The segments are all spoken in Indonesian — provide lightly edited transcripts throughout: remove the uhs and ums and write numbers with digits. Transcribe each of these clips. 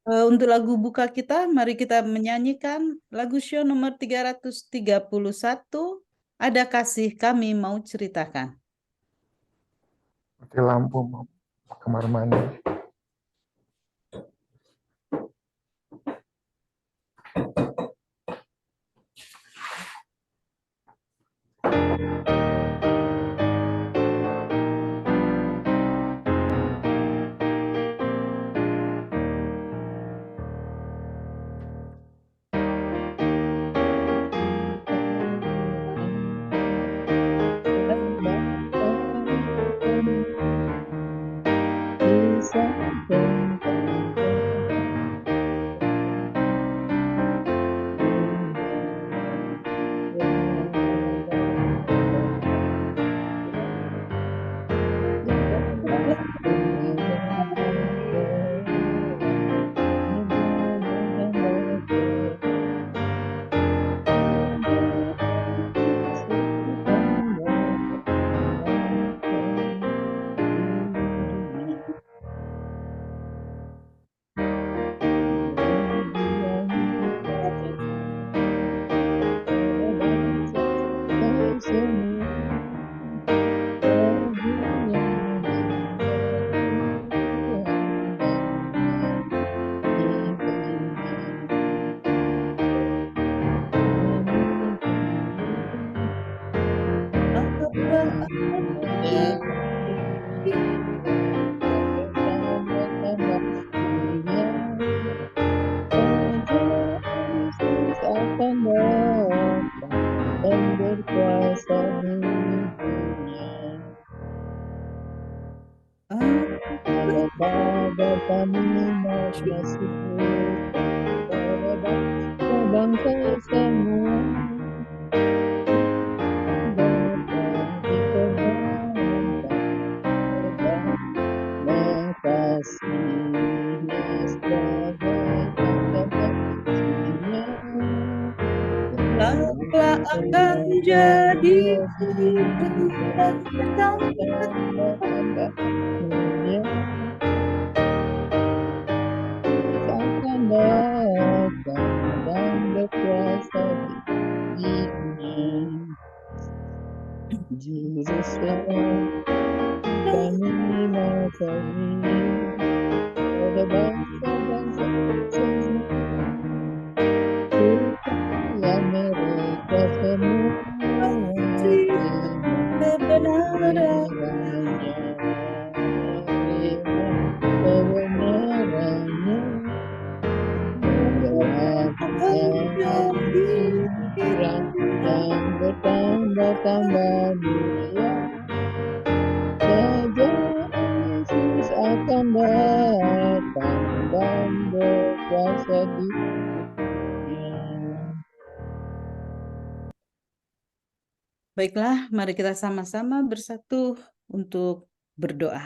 Untuk lagu buka kita, mari kita menyanyikan lagu show nomor 331, Ada Kasih Kami Mau Ceritakan. Mati lampu mau kamar mandi. Langkah akan jadi Baiklah, mari kita sama-sama bersatu untuk berdoa.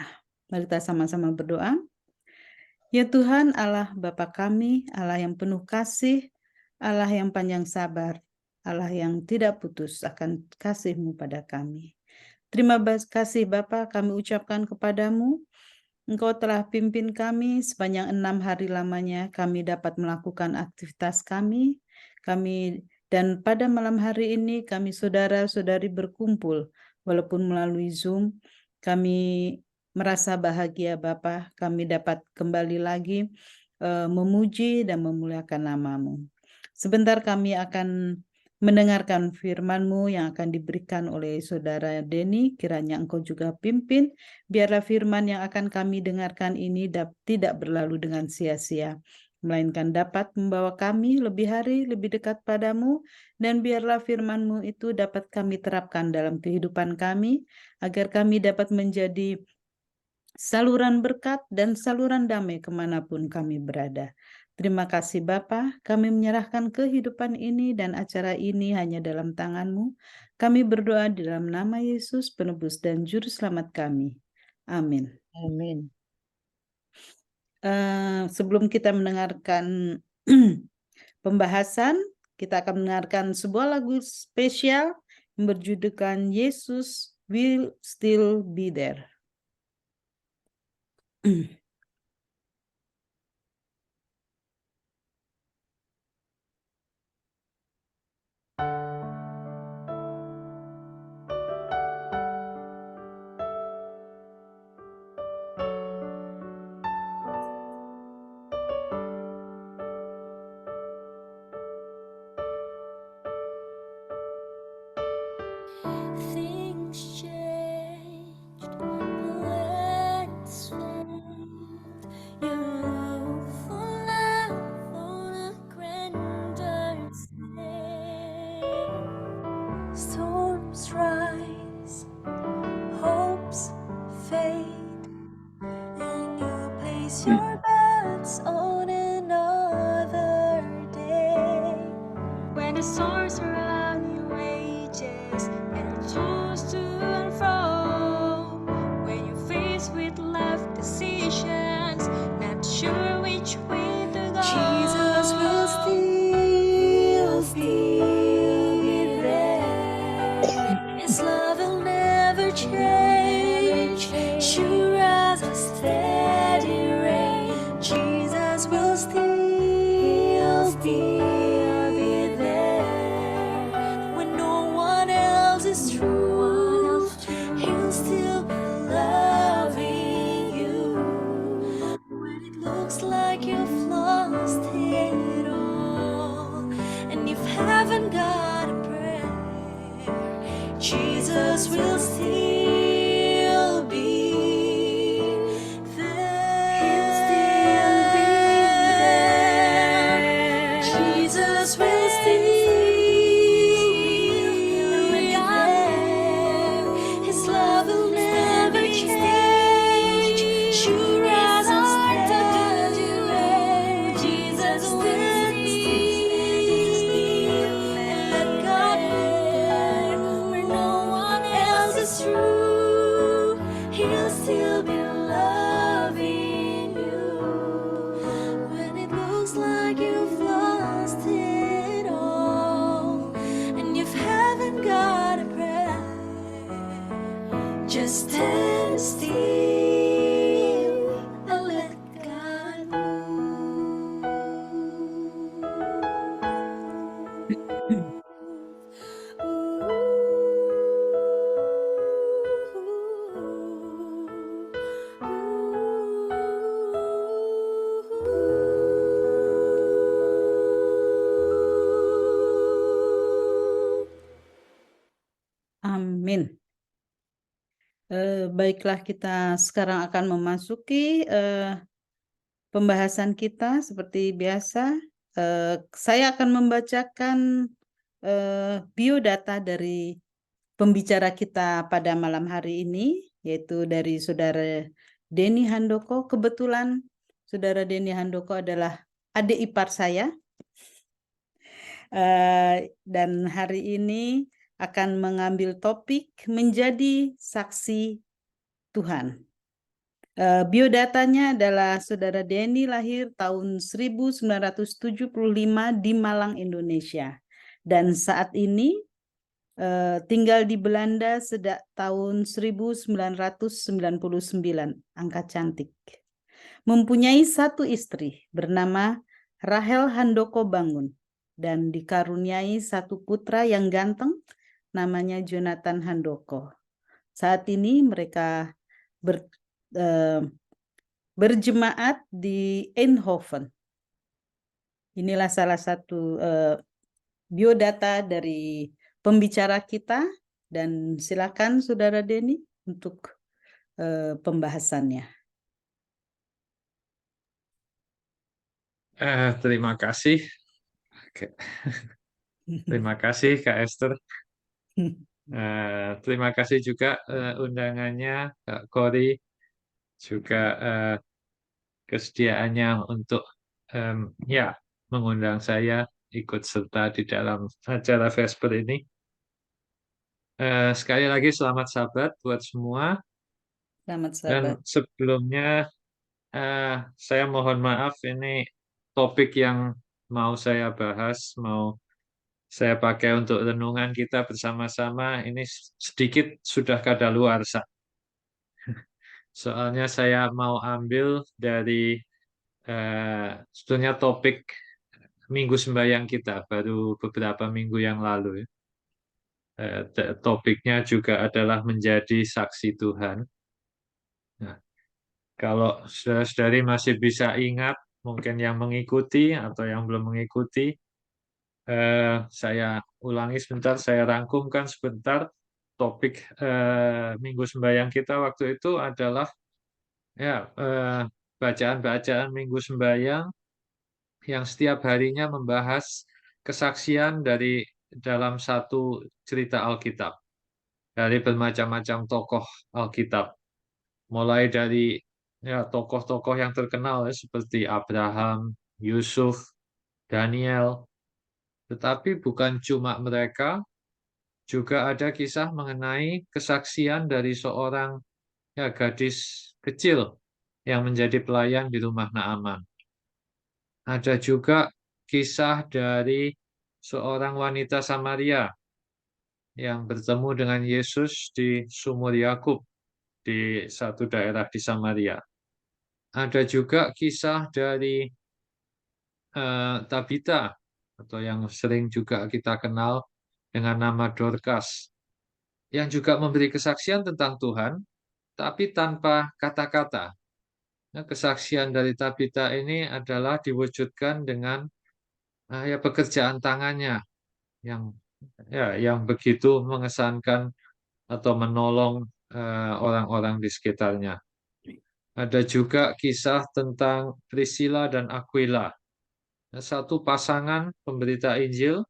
Mari kita sama-sama berdoa. Ya Tuhan Allah Bapa kami, Allah yang penuh kasih, Allah yang panjang sabar, Allah yang tidak putus akan kasih-Mu pada kami. Terima kasih Bapa kami ucapkan kepadamu. Engkau telah pimpin kami sepanjang 6 hari lamanya kami dapat melakukan aktivitas kami. Dan pada malam hari ini kami saudara-saudari berkumpul walaupun melalui Zoom. Kami merasa bahagia Bapa, kami dapat kembali lagi memuji dan memuliakan nama-Mu. Sebentar kami akan mendengarkan firman-Mu yang akan diberikan oleh Saudara Denny, kiranya Engkau juga pimpin, biarlah firman yang akan kami dengarkan ini tidak berlalu dengan sia-sia, melainkan dapat membawa kami lebih hari lebih dekat padamu, dan biarlah firman-Mu itu dapat kami terapkan dalam kehidupan kami, agar kami dapat menjadi saluran berkat dan saluran damai kemanapun kami berada. Terima kasih Bapa, kami menyerahkan kehidupan ini dan acara ini hanya dalam tangan-Mu. Kami berdoa di dalam nama Yesus, penebus dan juru selamat kami. Amin. Amin. Sebelum kita mendengarkan pembahasan, kita akan mendengarkan sebuah lagu spesial yang berjudulkan Yesus Will Still Be There. storms rise, hopes fade, and you place your bets on another day. When the storms around you rages and you choose to unfold, when you're faced with life decisions, not sure which way to go, Jesus will still be there. His love will never change, sure as a steady rain. Jesus will still be there. When no one else is true, He'll still be loving you. When it looks like you've lost it all, and you haven't got a prayer, Jesus will still be there. He'll still be there. Jesus will still be there. His love will never change, sure as a steady rain. Jesus will still, and let God there where no one else is true. He'll still be loving you. When it looks like you've lost it all, and you haven't got a prayer, just stand still and let God Amin. Baiklah, kita sekarang akan memasuki pembahasan kita seperti biasa. Saya akan membacakan biodata dari pembicara kita pada malam hari ini, yaitu dari Saudara Denny Handoko. Kebetulan Saudara Denny Handoko adalah adik ipar saya. Dan hari ini akan mengambil topik menjadi saksi Tuhan. Biodatanya adalah Saudara Denny lahir tahun 1975 di Malang, Indonesia. Dan saat ini tinggal di Belanda sejak tahun 1999, angka cantik. Mempunyai satu istri bernama Rahel Handoko Bangun dan dikaruniai satu putra yang ganteng namanya Jonathan Handoko. Saat ini mereka berjemaat di Eindhoven. Inilah salah satu biodata dari pembicara kita, dan silakan Saudara Denny untuk pembahasannya. Terima kasih. Terima kasih Kak Esther. Terima kasih juga undangannya Kak Kori, juga kesediaannya untuk mengundang saya ikut serta di dalam acara Vesper ini. Sekali lagi selamat Sabat buat semua. Selamat Dan Sabat. sebelumnya saya mohon maaf, ini topik yang mau saya bahas, mau saya pakai untuk renungan kita bersama-sama, ini sedikit sudah kadaluarsa. Soalnya saya mau ambil dari sebetulnya topik minggu sembahyang kita baru beberapa minggu yang lalu. Topiknya juga adalah menjadi saksi Tuhan. Nah, kalau saudara-saudari masih bisa ingat, mungkin yang mengikuti atau yang belum mengikuti, saya ulangi sebentar, saya rangkumkan sebentar. Topik minggu sembahyang kita waktu itu adalah bacaan-bacaan minggu sembahyang yang setiap harinya membahas kesaksian dari dalam satu cerita Alkitab. dari bermacam-macam tokoh Alkitab. Mulai dari ya tokoh-tokoh yang terkenal ya, seperti Abraham, Yusuf, Daniel. Tetapi bukan cuma mereka, juga ada kisah mengenai kesaksian dari seorang ya gadis kecil yang menjadi pelayan di rumah Naaman. Ada juga kisah dari seorang wanita Samaria yang bertemu dengan Yesus di Sumur Yakub di satu daerah di Samaria. Ada juga kisah dari Tabita atau yang sering juga kita kenal dengan nama Dorcas yang juga memberi kesaksian tentang Tuhan tapi tanpa kata-kata. Nah, kesaksian dari Tabita ini adalah diwujudkan dengan ya pekerjaan tangannya yang yang begitu mengesankan atau menolong orang-orang di sekitarnya. Ada juga kisah tentang Priscilla dan Aquila, satu pasangan pemberita Injil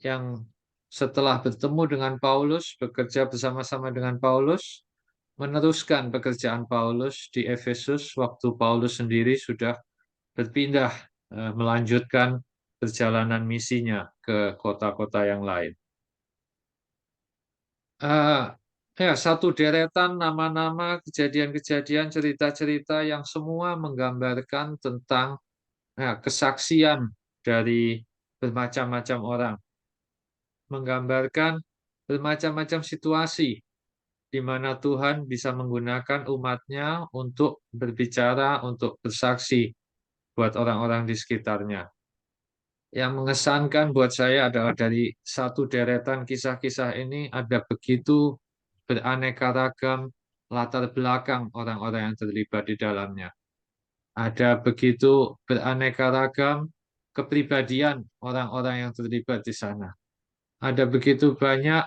yang setelah bertemu dengan Paulus, bekerja bersama-sama dengan Paulus, meneruskan pekerjaan Paulus di Efesus waktu Paulus sendiri sudah berpindah melanjutkan perjalanan misinya ke kota-kota yang lain. Ya, satu deretan nama-nama, kejadian-kejadian, cerita-cerita yang semua menggambarkan tentang kesaksian dari bermacam-macam orang, menggambarkan bermacam-macam situasi di mana Tuhan bisa menggunakan umatnya untuk berbicara, untuk bersaksi buat orang-orang di sekitarnya. Yang mengesankan buat saya adalah dari satu deretan kisah-kisah ini ada begitu beraneka ragam latar belakang orang-orang yang terlibat di dalamnya. Ada begitu beraneka ragam kepribadian orang-orang yang terlibat di sana. Ada begitu banyak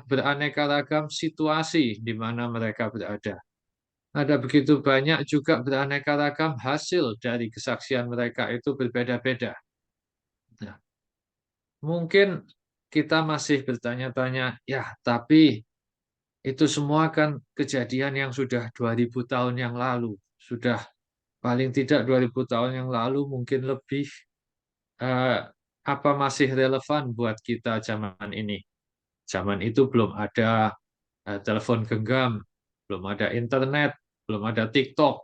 beraneka ragam situasi di mana mereka berada. Ada begitu banyak juga beraneka ragam hasil dari kesaksian mereka itu berbeda-beda. Nah, mungkin kita masih bertanya-tanya, ya tapi itu semua kan kejadian yang sudah 2000 tahun yang lalu. Sudah paling tidak 2000 tahun yang lalu, mungkin lebih. Eh, apa masih relevan buat kita zaman ini? Zaman itu belum ada telepon genggam, belum ada internet, belum ada TikTok.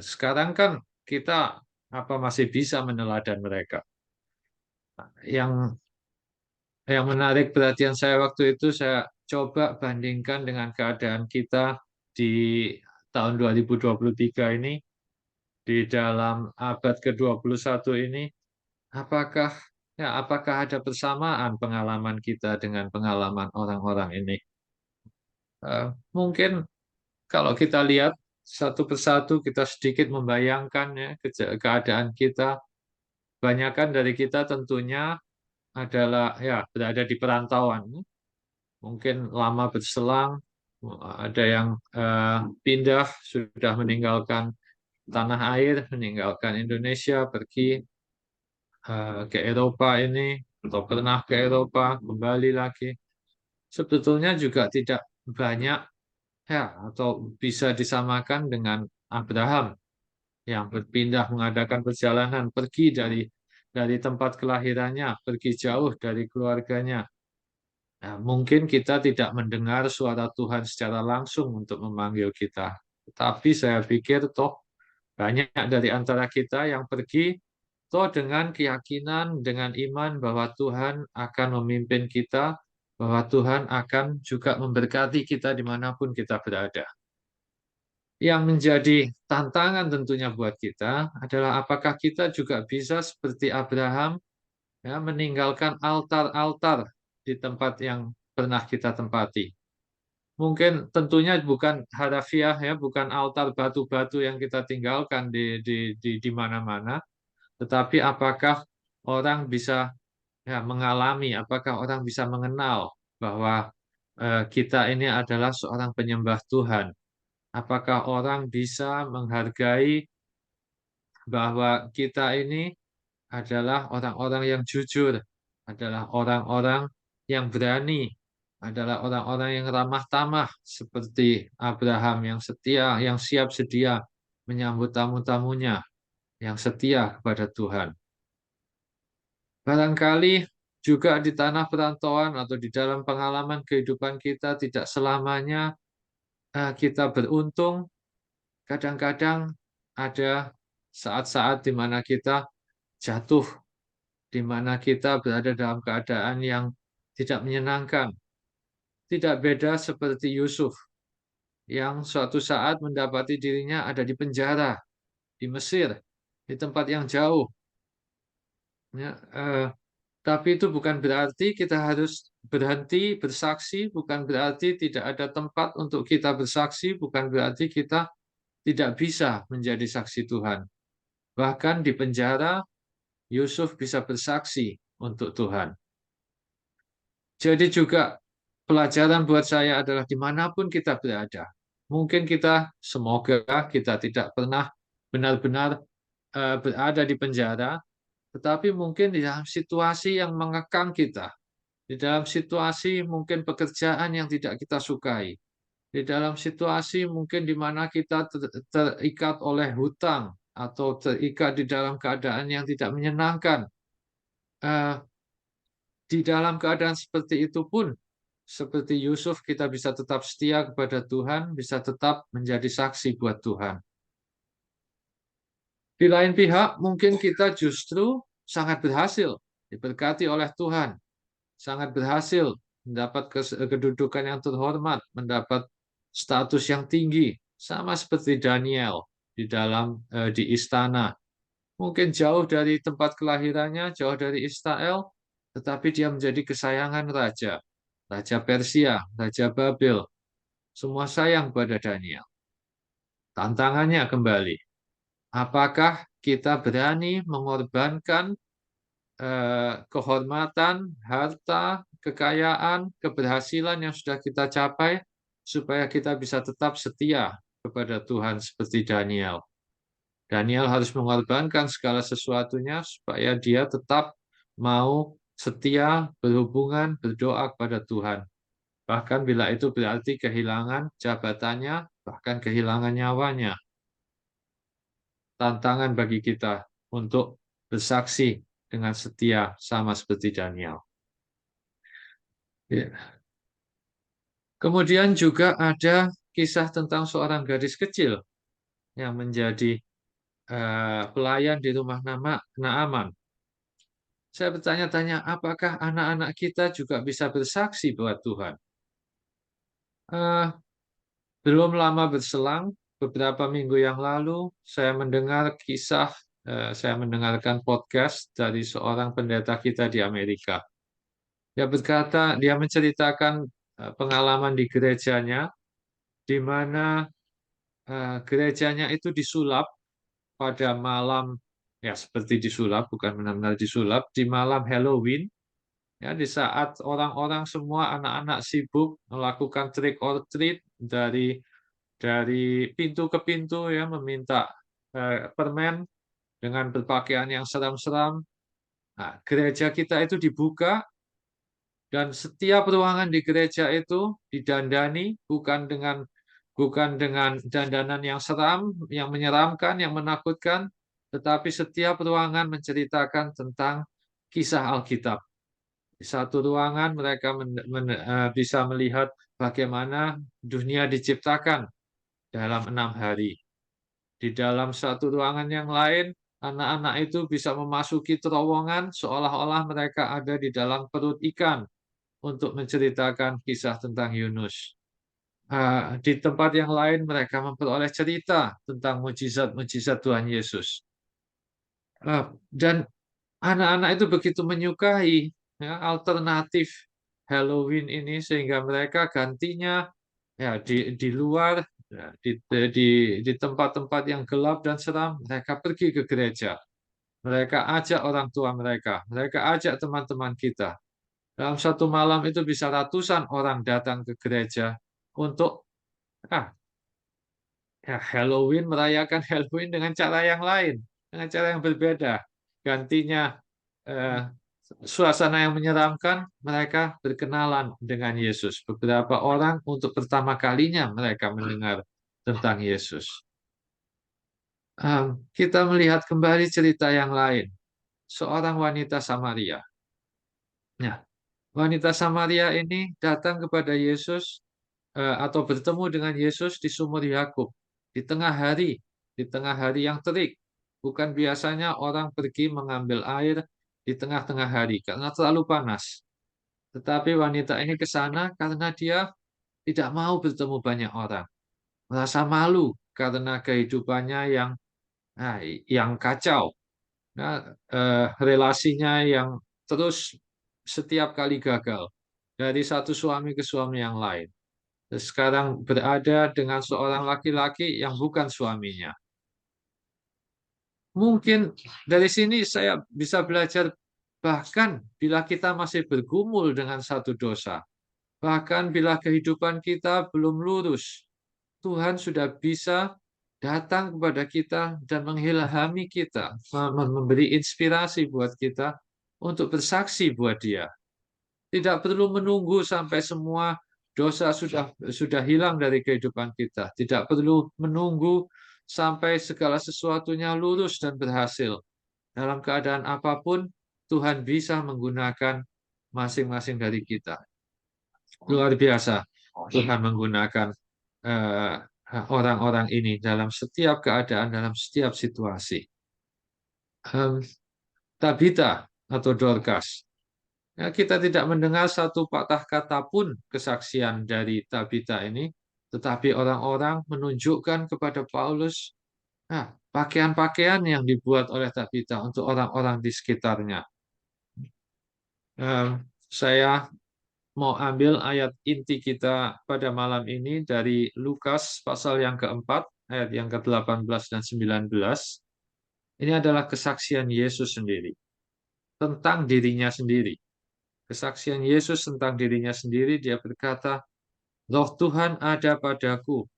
Sekarang kan kita apa masih bisa meneladani mereka. Yang menarik perhatian saya waktu itu, saya coba bandingkan dengan keadaan kita di tahun 2023 ini, di dalam abad ke-21 ini, apakah apakah ada persamaan pengalaman kita dengan pengalaman orang-orang ini? Mungkin kalau kita lihat satu persatu, kita sedikit membayangkan ya keadaan kita. Kebanyakan dari kita tentunya adalah ya berada di perantauan. Mungkin lama berselang, ada yang pindah, sudah meninggalkan tanah air, meninggalkan Indonesia, pergi ke Eropa ini, atau pernah ke Eropa, kembali lagi. Sebetulnya juga tidak banyak ya, atau bisa disamakan dengan Abraham yang berpindah mengadakan perjalanan, pergi dari tempat kelahirannya, pergi jauh dari keluarganya. Nah, mungkin kita tidak mendengar suara Tuhan secara langsung untuk memanggil kita. Tapi saya pikir toh banyak dari antara kita yang pergi toh dengan keyakinan, dengan iman bahwa Tuhan akan memimpin kita, bahwa Tuhan akan juga memberkati kita dimanapun kita berada. Yang menjadi tantangan tentunya buat kita adalah apakah kita juga bisa seperti Abraham ya, meninggalkan altar-altar di tempat yang pernah kita tempati. Mungkin tentunya bukan harafiah ya, bukan altar batu-batu yang kita tinggalkan di mana-mana, tetapi apakah orang bisa ya, mengalami, apakah orang bisa mengenal bahwa kita ini adalah seorang penyembah Tuhan. Apakah orang bisa menghargai bahwa kita ini adalah orang-orang yang jujur, adalah orang-orang yang berani adalah orang-orang yang ramah tamah seperti Abraham yang setia, yang siap sedia menyambut tamu-tamunya, yang setia kepada Tuhan. Barangkali juga di tanah perantauan atau di dalam pengalaman kehidupan kita tidak selamanya kita beruntung. Kadang-kadang ada saat-saat di mana kita jatuh, di mana kita berada dalam keadaan yang tidak menyenangkan. Tidak beda seperti Yusuf yang suatu saat mendapati dirinya ada di penjara, di Mesir, di tempat yang jauh. Ya, tapi itu bukan berarti kita harus berhenti bersaksi, bukan berarti tidak ada tempat untuk kita bersaksi, bukan berarti kita tidak bisa menjadi saksi Tuhan. Bahkan di penjara, Yusuf bisa bersaksi untuk Tuhan. Jadi juga pelajaran buat saya adalah dimanapun kita berada. Mungkin semoga kita tidak pernah benar-benar berada di penjara, tetapi mungkin di dalam situasi yang mengekang kita, di dalam situasi mungkin pekerjaan yang tidak kita sukai, di dalam situasi mungkin di mana kita terikat oleh hutang atau terikat di dalam keadaan yang tidak menyenangkan. Di dalam keadaan seperti itu pun, seperti Yusuf, kita bisa tetap setia kepada Tuhan, bisa tetap menjadi saksi buat Tuhan. Di lain pihak, mungkin kita justru sangat berhasil, diberkati oleh Tuhan, sangat berhasil mendapat kedudukan yang terhormat, mendapat status yang tinggi, sama seperti Daniel di istana. Mungkin jauh dari tempat kelahirannya, jauh dari Israel, tetapi dia menjadi kesayangan raja, Raja Persia, Raja Babel. Semua sayang pada Daniel. Tantangannya kembali, apakah kita berani mengorbankan kehormatan, harta, kekayaan, keberhasilan yang sudah kita capai, supaya kita bisa tetap setia kepada Tuhan seperti Daniel. Daniel harus mengorbankan segala sesuatunya supaya dia tetap mau setia, berhubungan, berdoa kepada Tuhan. Bahkan bila itu berarti kehilangan jabatannya, bahkan kehilangan nyawanya. Tantangan bagi kita untuk bersaksi dengan setia sama seperti Daniel. Ya. Kemudian juga ada kisah tentang seorang gadis kecil yang menjadi pelayan di rumah Naaman. Saya bertanya-tanya, apakah anak-anak kita juga bisa bersaksi buat Tuhan? Belum lama berselang, beberapa minggu yang lalu, saya mendengarkan podcast dari seorang pendeta kita di Amerika. Dia menceritakan pengalaman di gerejanya, di mana gerejanya itu disulap pada malam, ya seperti disulap, bukan benar-benar disulap, di malam Halloween, ya di saat orang-orang semua anak-anak sibuk melakukan trick or treat dari pintu ke pintu, ya meminta permen dengan berpakaian yang seram-seram. Nah, gereja kita itu dibuka dan setiap ruangan di gereja itu didandani bukan dengan dandanan yang seram, yang menyeramkan, yang menakutkan, tetapi setiap ruangan menceritakan tentang kisah Alkitab. Di satu ruangan mereka bisa melihat bagaimana dunia diciptakan dalam 6 hari. Di dalam satu ruangan yang lain, anak-anak itu bisa memasuki terowongan seolah-olah mereka ada di dalam perut ikan untuk menceritakan kisah tentang Yunus. Di tempat yang lain mereka memperoleh cerita tentang mujizat-mujizat Tuhan Yesus. Dan anak-anak itu begitu menyukai ya, alternatif Halloween ini sehingga mereka gantinya ya di luar, ya, di tempat-tempat yang gelap dan seram, mereka pergi ke gereja. Mereka ajak orang tua mereka ajak teman-teman kita. Dalam satu malam itu bisa ratusan orang datang ke gereja untuk Halloween, merayakan Halloween dengan cara yang lain, dengan cara yang berbeda. Gantinya suasana yang menyeramkan, mereka berkenalan dengan Yesus. Beberapa orang untuk pertama kalinya mereka mendengar tentang Yesus. Kita melihat kembali cerita yang lain, seorang wanita Samaria. Nah, wanita Samaria ini datang kepada Yesus atau bertemu dengan Yesus di sumur Yakub di tengah hari yang terik. Bukan biasanya orang pergi mengambil air di tengah-tengah hari karena terlalu panas. Tetapi wanita ini ke sana karena dia tidak mau bertemu banyak orang, merasa malu karena kehidupannya yang kacau. Nah, relasinya yang terus setiap kali gagal dari satu suami ke suami yang lain. Sekarang berada dengan seorang laki-laki yang bukan suaminya. Mungkin dari sini saya bisa belajar, bahkan bila kita masih bergumul dengan satu dosa, bahkan bila kehidupan kita belum lurus, Tuhan sudah bisa datang kepada kita dan mengilhami kita, memberi inspirasi buat kita untuk bersaksi buat Dia. Tidak perlu menunggu sampai semua dosa sudah hilang dari kehidupan kita. Tidak perlu menunggu sampai segala sesuatunya lurus dan berhasil. Dalam keadaan apapun, Tuhan bisa menggunakan masing-masing dari kita. Luar biasa Tuhan menggunakan orang-orang ini dalam setiap keadaan, dalam setiap situasi. Tabita atau Dorcas. Ya, kita tidak mendengar satu patah kata pun kesaksian dari Tabita ini, tetapi orang-orang menunjukkan kepada Paulus pakaian-pakaian yang dibuat oleh Tabita untuk orang-orang di sekitarnya. Saya mau ambil ayat inti kita pada malam ini dari Lukas pasal yang keempat, ayat yang ke-18 dan 19. Ini adalah kesaksian Yesus sendiri tentang dirinya sendiri. Kesaksian Yesus tentang dirinya sendiri, dia berkata, Roh Tuhan ada padaku,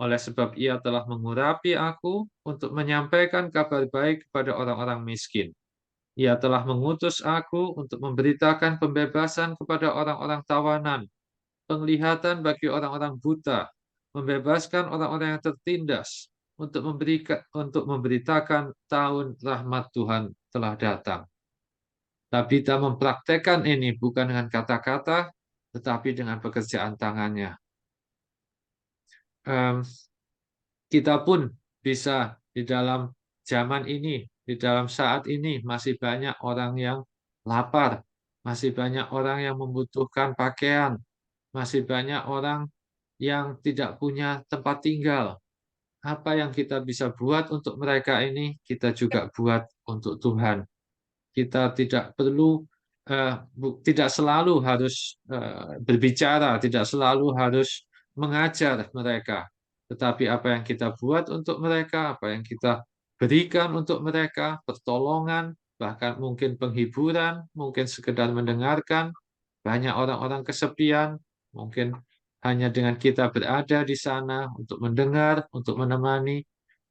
oleh sebab Ia telah mengurapi aku untuk menyampaikan kabar baik kepada orang-orang miskin. Ia telah mengutus aku untuk memberitakan pembebasan kepada orang-orang tawanan, penglihatan bagi orang-orang buta, membebaskan orang-orang yang tertindas, untuk memberitakan tahun rahmat Tuhan telah datang. Tabita mempraktekkan ini bukan dengan kata-kata, tetapi dengan pekerjaan tangannya. Kita pun bisa di dalam zaman ini, di dalam saat ini, masih banyak orang yang lapar, masih banyak orang yang membutuhkan pakaian, masih banyak orang yang tidak punya tempat tinggal. Apa yang kita bisa buat untuk mereka ini, kita juga buat untuk Tuhan. Kita tidak perlu, tidak selalu harus berbicara, tidak selalu harus mengajar mereka. Tetapi apa yang kita buat untuk mereka, apa yang kita berikan untuk mereka, pertolongan, bahkan mungkin penghiburan, mungkin sekedar mendengarkan. Banyak orang-orang kesepian, mungkin hanya dengan kita berada di sana untuk mendengar, untuk menemani,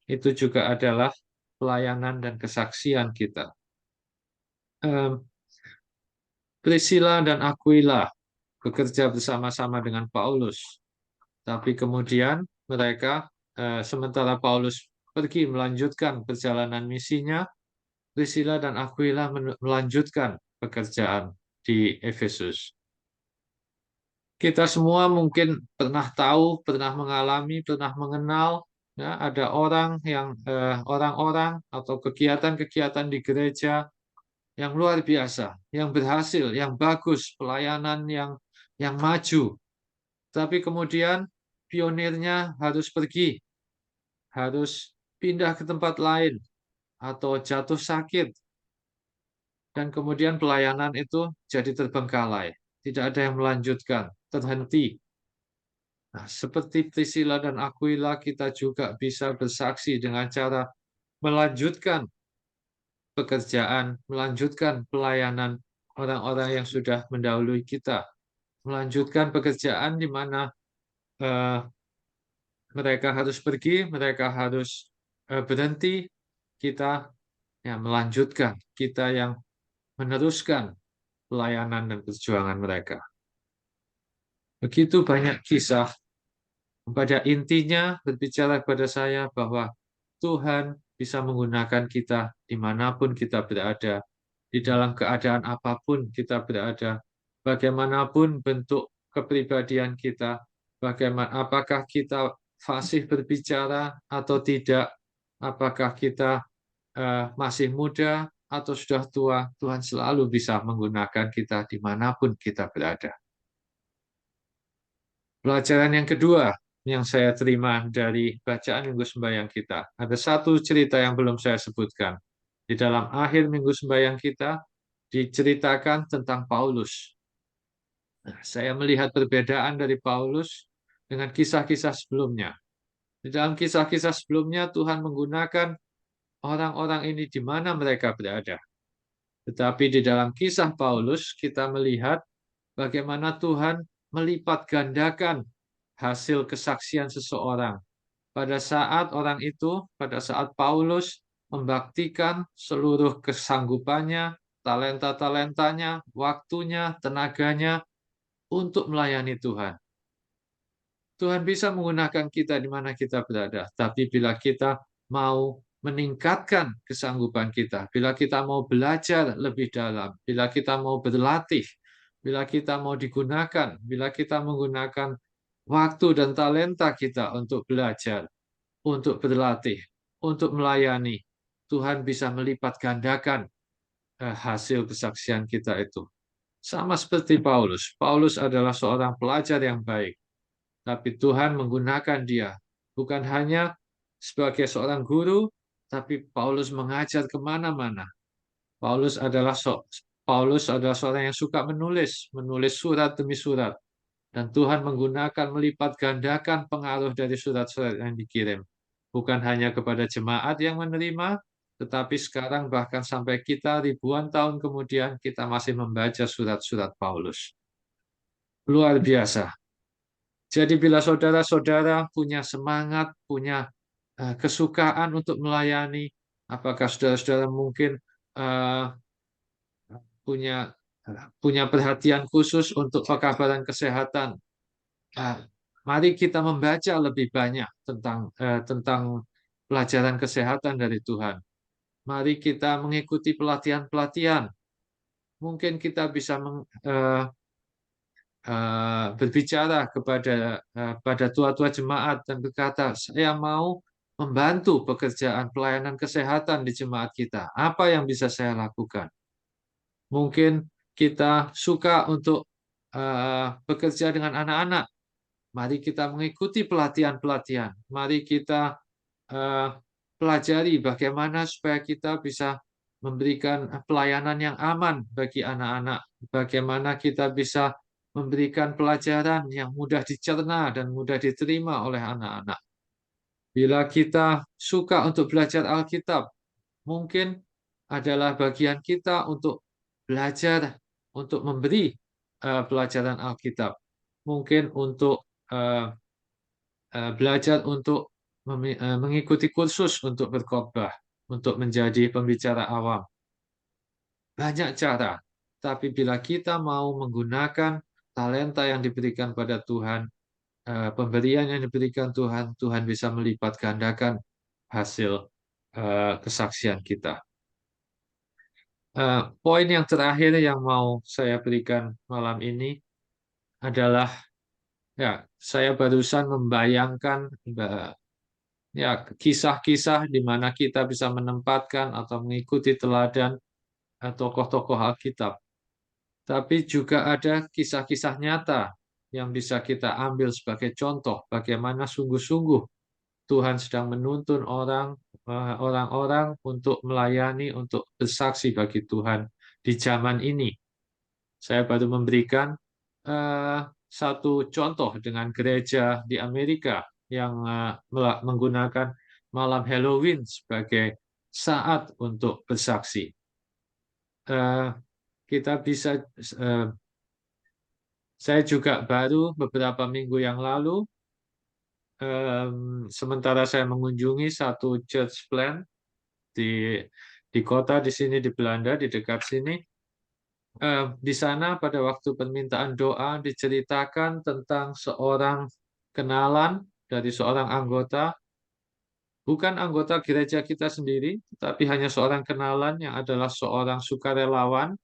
itu juga adalah pelayanan dan kesaksian kita. Priscilla dan Aquila bekerja bersama-sama dengan Paulus. Tapi kemudian mereka, sementara Paulus pergi melanjutkan perjalanan misinya, Priscilla dan Aquila melanjutkan pekerjaan di Efesus. Kita semua mungkin pernah tahu, pernah mengalami, pernah mengenal, ya, ada orang-orang atau kegiatan-kegiatan di gereja yang luar biasa, yang berhasil, yang bagus, pelayanan yang maju. Tapi kemudian pionirnya harus pergi, harus pindah ke tempat lain, atau jatuh sakit. Dan kemudian pelayanan itu jadi terbengkalai. Tidak ada yang melanjutkan, terhenti. Nah, seperti Priscilla dan Aquila, kita juga bisa bersaksi dengan cara melanjutkan pekerjaan, melanjutkan pelayanan orang-orang yang sudah mendahului kita, melanjutkan pekerjaan di mana mereka harus pergi, mereka harus berhenti, kita yang melanjutkan, kita yang meneruskan pelayanan dan perjuangan mereka. Begitu banyak kisah, pada intinya berbicara kepada saya bahwa Tuhan bisa menggunakan kita dimanapun kita berada, di dalam keadaan apapun kita berada, bagaimanapun bentuk kepribadian kita, apakah kita fasih berbicara atau tidak, apakah kita masih muda atau sudah tua, Tuhan selalu bisa menggunakan kita dimanapun kita berada. Pelajaran yang kedua yang saya terima dari bacaan Minggu Sembahyang kita, ada satu cerita yang belum saya sebutkan. Di dalam akhir Minggu Sembahyang kita, diceritakan tentang Paulus. Nah, saya melihat perbedaan dari Paulus dengan kisah-kisah sebelumnya. Di dalam kisah-kisah sebelumnya, Tuhan menggunakan orang-orang ini di mana mereka berada. Tetapi di dalam kisah Paulus, kita melihat bagaimana Tuhan melipat gandakan hasil kesaksian seseorang. Pada saat pada saat Paulus membaktikan seluruh kesanggupannya, talenta-talentanya, waktunya, tenaganya untuk melayani Tuhan. Tuhan bisa menggunakan kita di mana kita berada, tapi bila kita mau meningkatkan kesanggupan kita, bila kita mau belajar lebih dalam, bila kita mau berlatih, bila kita mau digunakan, bila kita menggunakan waktu dan talenta kita untuk belajar, untuk berlatih, untuk melayani, Tuhan bisa melipat gandakan hasil kesaksian kita itu. Sama seperti Paulus. Paulus adalah seorang pelajar yang baik, tapi Tuhan menggunakan dia bukan hanya sebagai seorang guru, tapi Paulus mengajar kemana-mana. Paulus adalah seorang yang suka menulis surat demi surat. Dan Tuhan menggunakan melipat gandakan pengaruh dari surat-surat yang dikirim. Bukan hanya kepada jemaat yang menerima, tetapi sekarang bahkan sampai kita ribuan tahun kemudian kita masih membaca surat-surat Paulus. Luar biasa. Jadi bila saudara-saudara punya semangat, punya kesukaan untuk melayani, apakah saudara-saudara mungkin punya perhatian khusus untuk pekabaran kesehatan. Mari kita membaca lebih banyak tentang pelajaran kesehatan dari Tuhan. Mari kita mengikuti pelatihan-pelatihan. Mungkin kita bisa berbicara pada tua-tua jemaat dan berkata, saya mau membantu pekerjaan pelayanan kesehatan di jemaat kita. Apa yang bisa saya lakukan? Mungkin kita suka untuk bekerja dengan anak-anak. Mari kita mengikuti pelatihan-pelatihan. Mari kita pelajari bagaimana supaya kita bisa memberikan pelayanan yang aman bagi anak-anak. Bagaimana kita bisa memberikan pelajaran yang mudah dicerna dan mudah diterima oleh anak-anak. Bila kita suka untuk belajar Alkitab, mungkin adalah bagian kita untuk belajar, untuk memberi pelajaran Alkitab. Mungkin untuk belajar untuk mengikuti kursus untuk berkhotbah, untuk menjadi pembicara awam. Banyak cara, tapi bila kita mau menggunakan talenta yang diberikan pada Tuhan, pemberian yang diberikan Tuhan, Tuhan bisa melipat gandakan hasil kesaksian kita. Poin yang terakhir yang mau saya berikan malam ini adalah, ya, saya barusan membayangkan ya kisah-kisah di mana kita bisa menempatkan atau mengikuti teladan tokoh-tokoh Alkitab. Tapi juga ada kisah-kisah nyata yang bisa kita ambil sebagai contoh bagaimana sungguh-sungguh Tuhan sedang menuntun orang-orang untuk melayani, untuk bersaksi bagi Tuhan di zaman ini. Saya baru memberikan satu contoh dengan gereja di Amerika yang menggunakan malam Halloween sebagai saat untuk bersaksi. Saya juga baru beberapa minggu yang lalu, sementara saya mengunjungi satu church plant di kota di sini di Belanda, di dekat sini, di sana pada waktu permintaan doa diceritakan tentang seorang kenalan dari seorang anggota, bukan anggota gereja kita sendiri, tapi hanya seorang kenalan yang adalah seorang sukarelawan,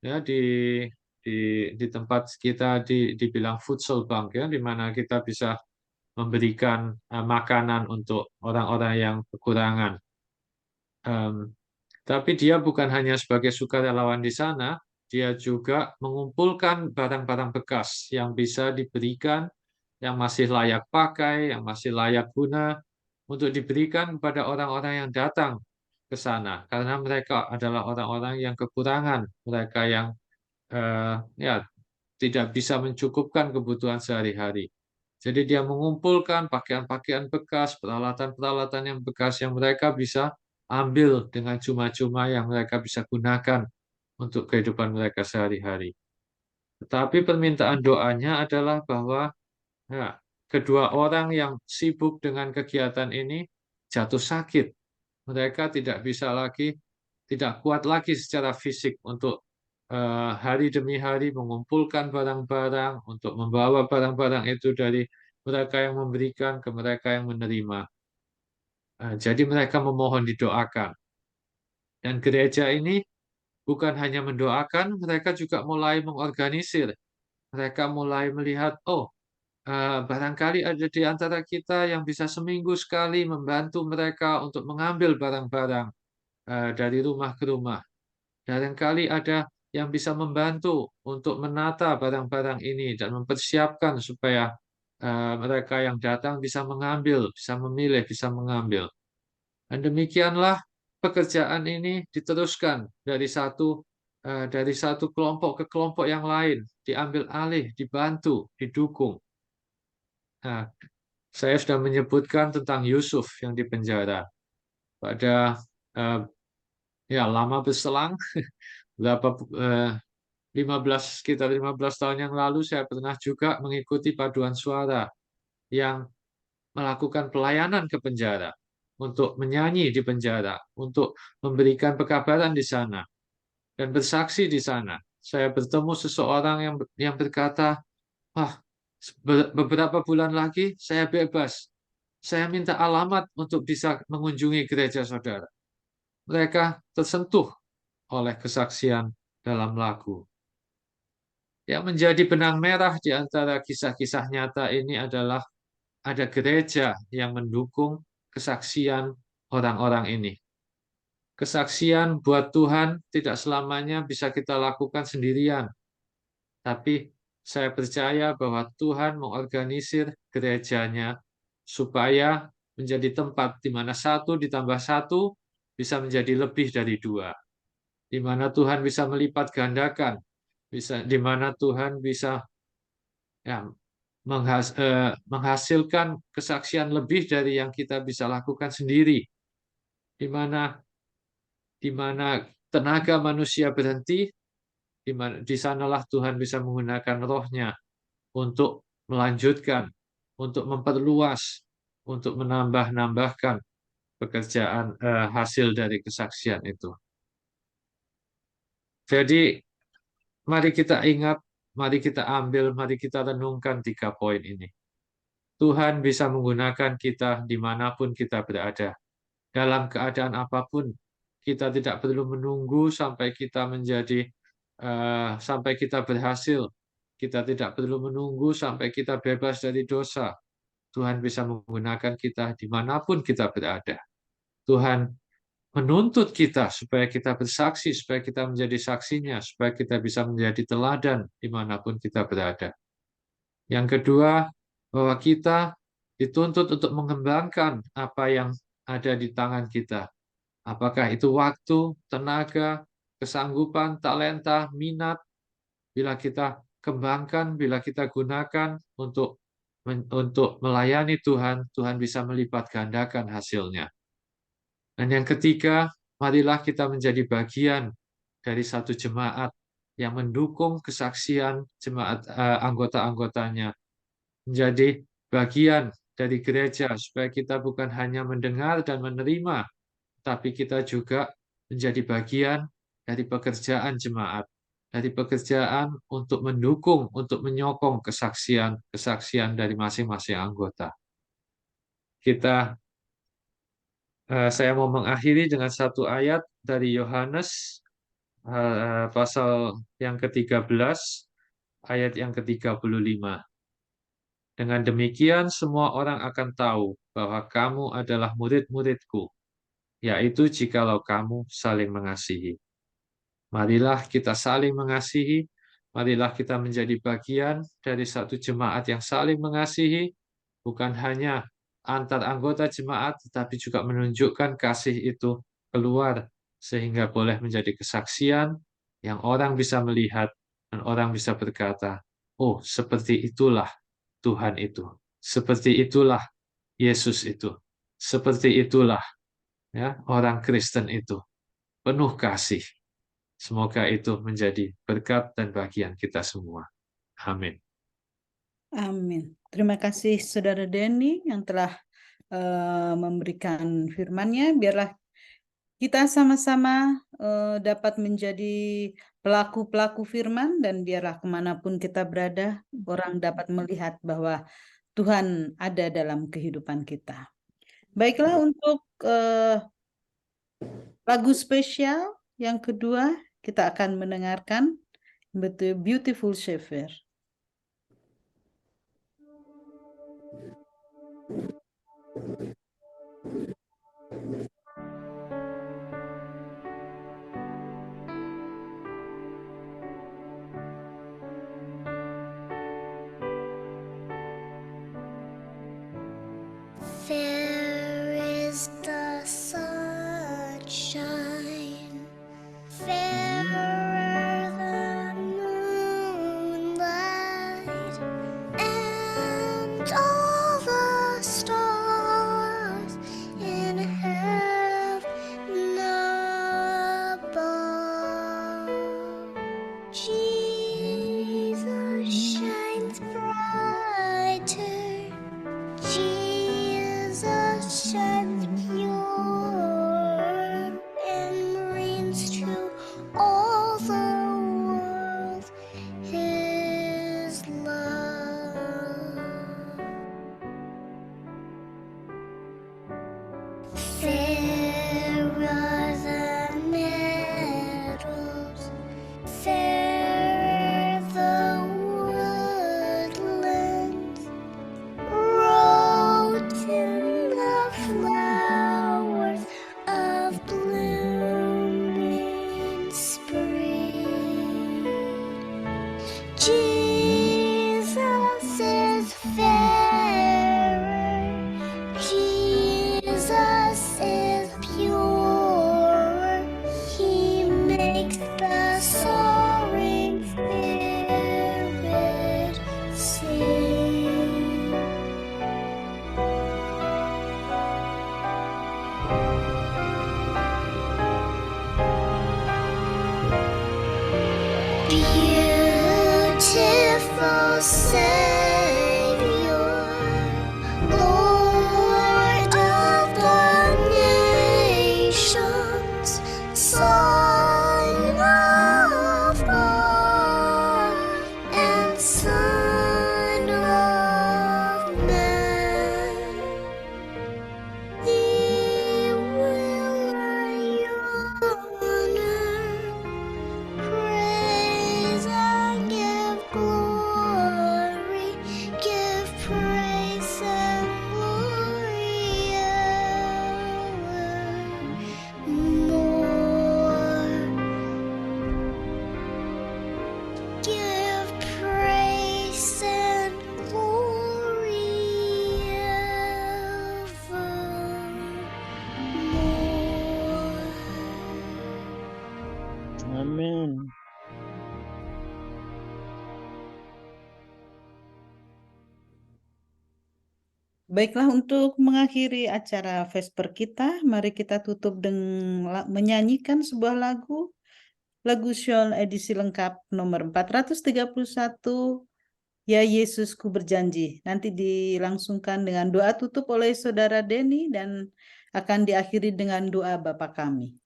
ya, di tempat kita dibilang futsal bank, ya, di mana kita bisa memberikan makanan untuk orang-orang yang kekurangan. Tapi dia bukan hanya sebagai sukarelawan di sana, dia juga mengumpulkan barang-barang bekas yang bisa diberikan, yang masih layak pakai, yang masih layak guna, untuk diberikan kepada orang-orang yang datang ke sana, karena mereka adalah orang-orang yang kekurangan, mereka yang ya tidak bisa mencukupkan kebutuhan sehari-hari. Jadi dia mengumpulkan pakaian-pakaian bekas, peralatan-peralatan yang bekas yang mereka bisa ambil dengan cuma-cuma yang mereka bisa gunakan untuk kehidupan mereka sehari-hari. Tetapi permintaan doanya adalah bahwa ya, kedua orang yang sibuk dengan kegiatan ini jatuh sakit. Mereka tidak bisa lagi, tidak kuat lagi secara fisik untuk hari demi hari mengumpulkan barang-barang, untuk membawa barang-barang itu dari mereka yang memberikan ke mereka yang menerima. Jadi mereka memohon didoakan. Dan gereja ini bukan hanya mendoakan, mereka juga mulai mengorganisir. Mereka mulai melihat, oh, barangkali ada di antara kita yang bisa seminggu sekali membantu mereka untuk mengambil barang-barang dari rumah ke rumah. Barangkali ada yang bisa membantu untuk menata barang-barang ini dan mempersiapkan supaya mereka yang datang bisa mengambil, bisa memilih, bisa mengambil. Dan demikianlah pekerjaan ini diteruskan dari satu kelompok ke kelompok yang lain, diambil alih, dibantu, didukung. Nah, saya sudah menyebutkan tentang Yusuf yang dipenjara. Pada ya lama berselang, berapa 15 sekitar 15 tahun yang lalu saya pernah juga mengikuti paduan suara yang melakukan pelayanan ke penjara, untuk menyanyi di penjara, untuk memberikan pekabaran di sana dan bersaksi di sana. Saya bertemu seseorang yang berkata, "Wah, beberapa bulan lagi saya bebas. Saya minta alamat untuk bisa mengunjungi gereja saudara." Mereka tersentuh oleh kesaksian dalam lagu. Yang menjadi benang merah di antara kisah-kisah nyata ini adalah ada gereja yang mendukung kesaksian orang-orang ini. Kesaksian buat Tuhan tidak selamanya bisa kita lakukan sendirian. Tapi saya percaya bahwa Tuhan mengorganisir gerejanya supaya menjadi tempat di mana 1 ditambah 1 bisa menjadi lebih dari 2. Di mana Tuhan bisa melipat gandakan, di mana Tuhan bisa ya, menghasilkan kesaksian lebih dari yang kita bisa lakukan sendiri. Di mana tenaga manusia berhenti, di sanalah Tuhan bisa menggunakan rohnya untuk melanjutkan, untuk memperluas, untuk menambah-nambahkan pekerjaan hasil dari kesaksian itu. Jadi mari kita ingat, mari kita ambil, mari kita renungkan 3 poin ini. Tuhan bisa menggunakan kita dimanapun kita berada. Dalam keadaan apapun, kita tidak perlu menunggu sampai kita sampai kita berhasil. Kita tidak perlu menunggu sampai kita bebas dari dosa. Tuhan bisa menggunakan kita dimanapun kita berada. Tuhan menuntut kita supaya kita bersaksi, supaya kita menjadi saksinya, supaya kita bisa menjadi teladan dimanapun kita berada. Yang kedua, bahwa kita dituntut untuk mengembangkan apa yang ada di tangan kita. Apakah itu waktu, tenaga, kesanggupan, talenta, minat, bila kita kembangkan, bila kita gunakan untuk melayani Tuhan, Tuhan bisa melipat gandakan hasilnya. Dan yang ketiga, marilah kita menjadi bagian dari satu jemaat yang mendukung kesaksian jemaat anggota-anggotanya, menjadi bagian dari gereja supaya kita bukan hanya mendengar dan menerima, tapi kita juga menjadi bagian dari pekerjaan jemaat dari pekerjaan untuk mendukung, untuk menyokong kesaksian dari masing-masing anggota. Saya mau mengakhiri dengan satu ayat dari Yohanes pasal yang ke-13, ayat yang ke-35. Dengan demikian semua orang akan tahu bahwa kamu adalah murid-muridku, yaitu jikalau kamu saling mengasihi. Marilah kita saling mengasihi, marilah kita menjadi bagian dari satu jemaat yang saling mengasihi, bukan hanya antar anggota jemaat, tetapi juga menunjukkan kasih itu keluar, sehingga boleh menjadi kesaksian yang orang bisa melihat dan orang bisa berkata, oh, seperti itulah Tuhan itu, seperti itulah Yesus itu, seperti itulah ya orang Kristen itu, penuh kasih. Semoga itu menjadi berkat dan bagian kita semua. Amin. Amin. Terima kasih Saudara Denny yang telah memberikan firman-Nya. Biarlah kita sama-sama dapat menjadi pelaku-pelaku firman, dan biarlah kemanapun kita berada, orang dapat melihat bahwa Tuhan ada dalam kehidupan kita. Baiklah, untuk lagu spesial yang kedua, kita akan mendengarkan The Beautiful Shepherd. Fair is the sunshine, fairer the moonlight, and all the stars in heaven above. Jesus shines brighter, Jesus shines pure, and reigns through all the world His love. Fairer the meadows, fairer the woodlands, robed in the flowers of blooming spring. Jesus is fairer, Jesus is pure, He makes the soaring spirit sing. Beautiful Savior, Lord of the nations, Son of God and Son of man, Thee will I honor, praise and give glory, give praise and glory evermore. Give praise and glory evermore. Amin. Baiklah, untuk mengakhiri acara Vesper kita, mari kita tutup dengan menyanyikan sebuah lagu Sion edisi lengkap nomor 431, Ya Yesusku Berjanji. Nanti dilangsungkan dengan doa tutup oleh Saudara Denny dan akan diakhiri dengan doa Bapa Kami.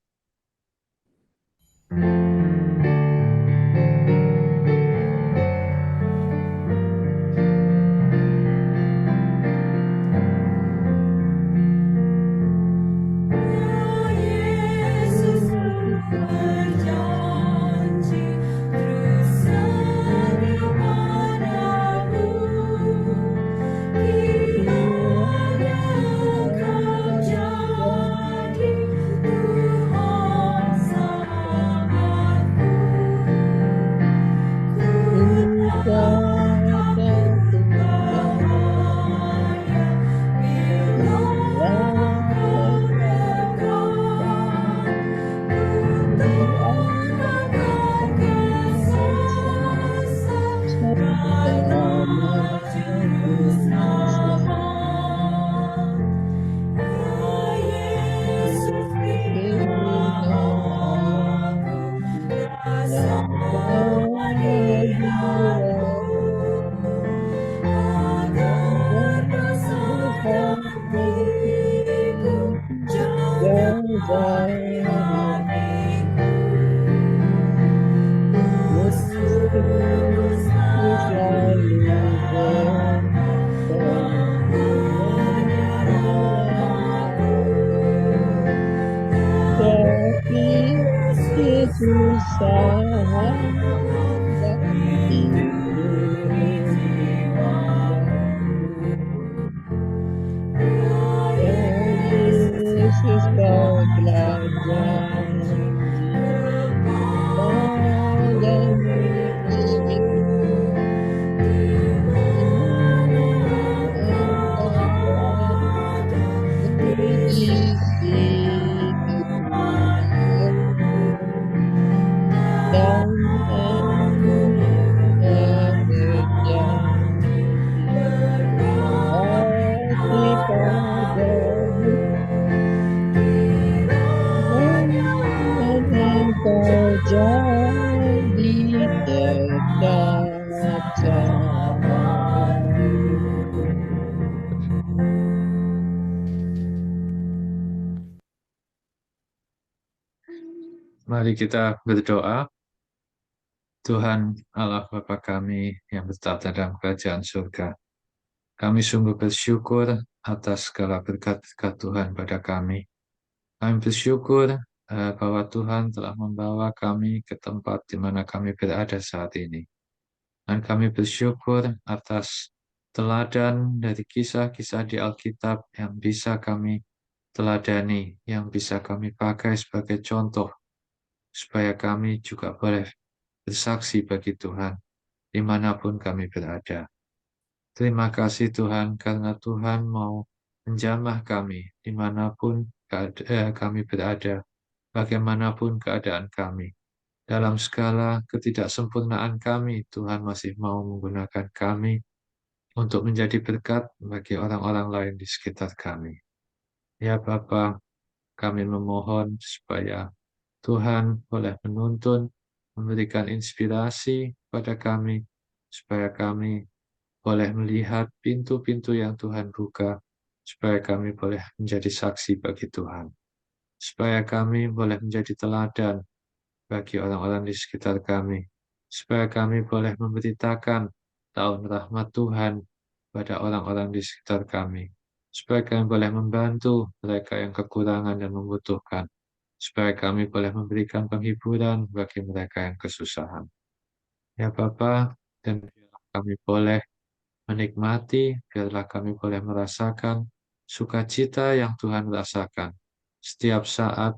Tapi Yesus sahabat itu Yesus kau telah janji padamu di situ dan berjanji hati padamu dan kau jadi dekat sama. Mari kita berdoa. Tuhan Allah Bapa kami yang bertata dalam kerajaan surga, kami sungguh bersyukur atas segala berkat-berkat Tuhan pada kami. Kami bersyukur bahwa Tuhan telah membawa kami ke tempat di mana kami berada saat ini. Dan kami bersyukur atas teladan dari kisah-kisah di Alkitab yang bisa kami teladani, yang bisa kami pakai sebagai contoh, supaya kami juga boleh bersaksi bagi Tuhan dimanapun kami berada. Terima kasih Tuhan, karena Tuhan mau menjamah kami dimanapun kami berada, bagaimanapun keadaan kami. Dalam skala ketidaksempurnaan kami, Tuhan masih mau menggunakan kami untuk menjadi berkat bagi orang-orang lain di sekitar kami. Ya Bapa, kami memohon supaya Tuhan boleh menuntun, memberikan inspirasi pada kami, supaya kami boleh melihat pintu-pintu yang Tuhan buka, supaya kami boleh menjadi saksi bagi Tuhan, supaya kami boleh menjadi teladan bagi orang-orang di sekitar kami, supaya kami boleh memberitakan tahun rahmat Tuhan pada orang-orang di sekitar kami, supaya kami boleh membantu mereka yang kekurangan dan membutuhkan, supaya kami boleh memberikan penghiburan bagi mereka yang kesusahan. Ya Bapa, dan biarlah kami boleh menikmati, biarlah kami boleh merasakan sukacita yang Tuhan rasakan. Setiap saat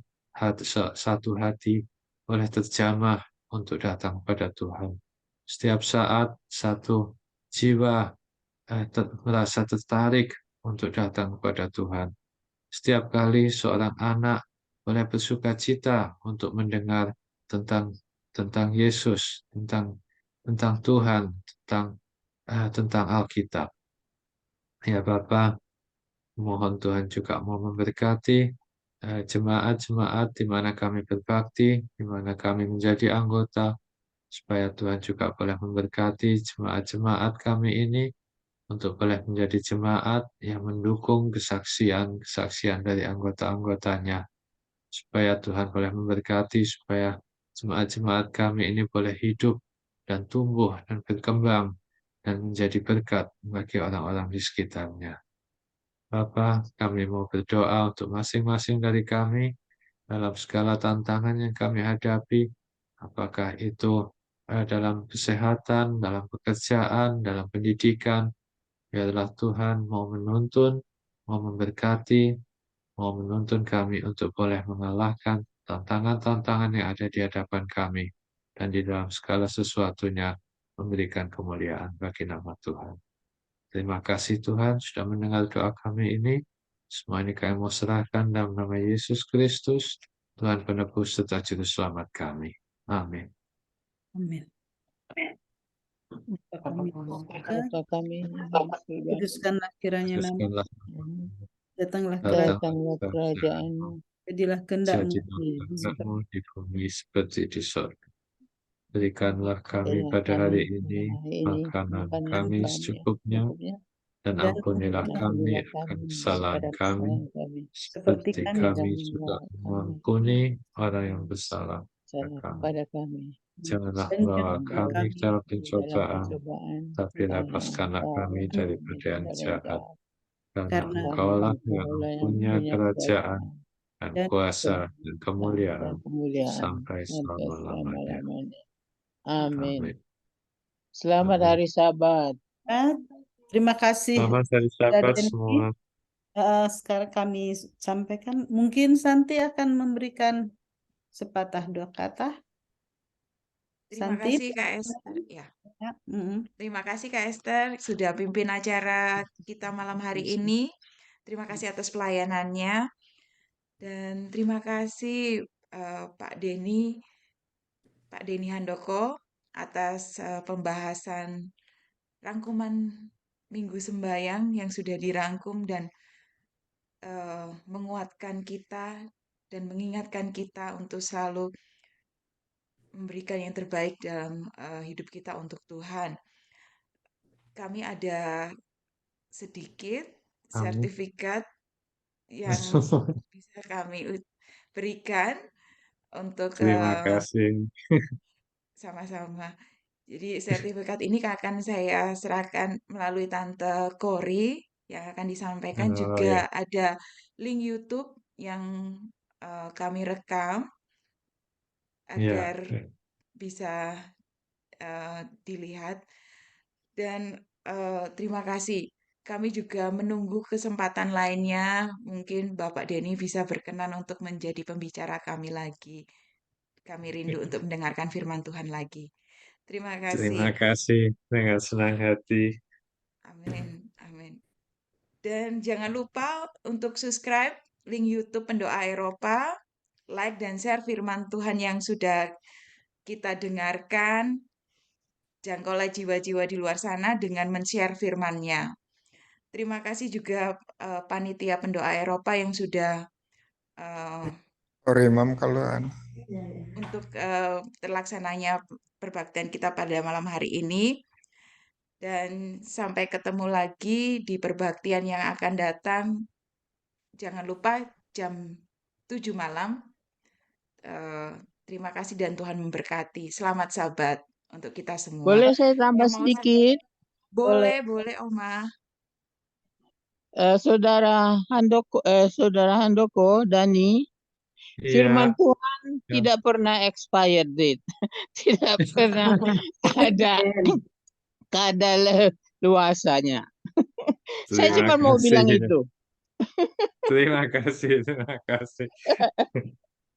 satu hati boleh terjamah untuk datang pada Tuhan. Setiap saat satu jiwa merasa tertarik untuk datang kepada Tuhan. Setiap kali seorang anak boleh bersukacita untuk mendengar tentang Yesus, tentang Tuhan, tentang Alkitab. Ya Bapa, mohon Tuhan juga mau memberkati jemaat-jemaat di mana kami berbakti, di mana kami menjadi anggota, supaya Tuhan juga boleh memberkati jemaat-jemaat kami ini untuk boleh menjadi jemaat yang mendukung kesaksian dari anggota-anggotanya, supaya Tuhan boleh memberkati, supaya jemaat-jemaat kami ini boleh hidup dan tumbuh dan berkembang dan menjadi berkat bagi orang-orang di sekitarnya. Bapa, kami mau berdoa untuk masing-masing dari kami dalam segala tantangan yang kami hadapi, apakah itu dalam kesehatan, dalam pekerjaan, dalam pendidikan. Biarlah Tuhan mau menuntun, mau memberkati, mau menuntun kami untuk boleh mengalahkan tantangan-tantangan yang ada di hadapan kami, dan di dalam segala sesuatunya memberikan kemuliaan bagi nama Tuhan. Terima kasih Tuhan sudah mendengar doa kami ini. Semua ini kami mau serahkan dalam nama Yesus Kristus, Tuhan penebus serta juru selamat kami. Amin. Amin. Bapa kami di surga, Bapa kami yang di surga, kuduskanlah kiranya nama, Kuduskanlah datanglah kerajaan, datanglah kerajaanmu, jadilah kehendak-Mu jadilah di bumi kehendakmu di bumi seperti di surga. Berikanlah kami berikanlah pada kami hari pada ini hari ini makanan makanan kami kami secukupnya, secukupnya, Dan Dan ampunilah Dan kami ampunilah akan kami kesalahan daripada kami, kesalahan kami. seperti seperti kami kami Dan juga kami mengampuni orang yang bersalah kepada salah kami. kepada kami. Janganlah dan membawa jangan Dan bawa bawa kami kami ke dalam kami dalam pencobaan, pencobaan. tapi Dan lepaskanlah kami lepaskanlah daripada kami yang dari yang jahat. jahat. Karena karena Karena Engkaulah yang Engkaulah yang punya punya kerajaan kerajaan dan dan kuasa dan dan kemuliaan kemuliaan sampai sampai selama-lamanya. selama-lamanya. Amin. Amin. Selamat Amin. hari Sabat. terima kasih Selamat hari Saudara Sabat Denny. semua. Sekarang kami sampaikan, mungkin Santi akan memberikan sepatah dua kata. Terima Santi, kasih Kak Esther. Ya, ya, mm-mm. terima kasih Kak Esther sudah pimpin acara kita malam hari ini. Terima kasih atas pelayanannya dan terima kasih Pak Denny Handoko atas pembahasan rangkuman Minggu Sembayang yang sudah dirangkum dan menguatkan kita dan mengingatkan kita untuk selalu memberikan yang terbaik dalam hidup kita untuk Tuhan. Kami ada sedikit Amin. sertifikat yang bisa kami berikan untuk Terima kasih. sama-sama. Jadi sertifikat ini akan saya serahkan melalui Tante Kori yang akan disampaikan. Oh ya, Juga ada link YouTube yang kami rekam ya. agar bisa dilihat. Dan terima kasih. Kami juga menunggu kesempatan lainnya. Mungkin Bapak Denny bisa berkenan untuk menjadi pembicara kami lagi. Kami rindu untuk mendengarkan firman Tuhan lagi. Terima Terima kasih. kasih dengan senang hati. Amin. Amin. Dan jangan lupa untuk subscribe link YouTube Pendoa Eropa, like dan share firman Tuhan yang sudah kita dengarkan. Jangkaulah jiwa-jiwa di luar sana dengan men-share firman-Nya. Terima kasih juga panitia pendoa Eropa yang sudah Sorry, Mam, kalau untuk terlaksananya perbaktian kita pada malam hari ini. Dan sampai ketemu lagi di perbaktian yang akan datang. Jangan lupa jam 7 malam. Terima kasih dan Tuhan memberkati. Selamat Sabat untuk kita semua. Boleh saya tambah Yang mau sedikit? boleh, Oma. Saudara Handoko, Dani, firman Iya, Tuhan ya. tidak pernah expired date. Tidak pernah ada kadaluarsanya. Saya Terima cuma mau bilang kasih. itu. Terima kasih. Terima kasih.